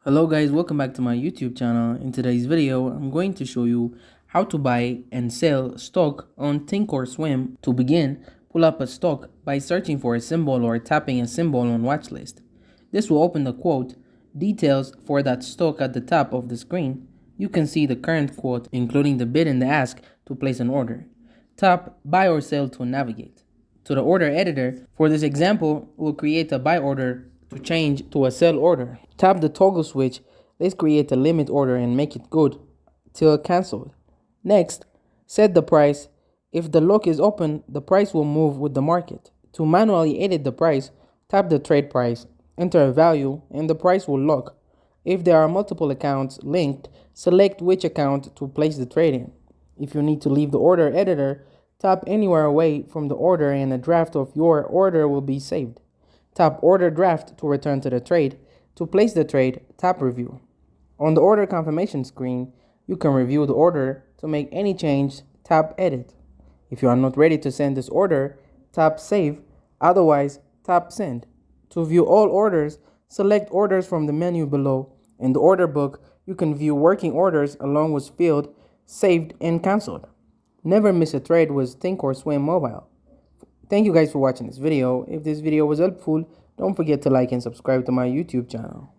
Hello guys, welcome back to my YouTube channel. In today's video, I'm going to show you how to buy and sell stock on thinkorswim. To begin, pull up a stock by searching for a symbol or tapping a symbol on watch list. This will open the quote details for that stock at the top of the screen. You can see the current quote, including the bid and the ask to place an order. Tap buy or sell to navigate to the order editor. For this example, we'll create a buy order to change to a sell order. Tap the toggle switch. Let's create a limit order and make it good till cancelled. Next, set the price. If the lock is open, the price will move with the market. To manually edit the price, tap the trade price, enter a value, and the price will lock. If there are multiple accounts linked, select which account to place the trade in. If you need to leave the order editor, tap anywhere away from the order and a draft of your order will be saved. Tap Order Draft to return to the trade. To place the trade, tap Review. On the order confirmation screen, you can review the order. To make any change, tap Edit. If you are not ready to send this order, tap Save. Otherwise, tap Send. To view all orders, select Orders from the menu below. In the order book, you can view working orders along with field, saved, and cancelled. Never miss a trade with thinkorswim mobile. Thank you guys for watching this video. If this video was helpful, don't forget to like and subscribe to my YouTube channel.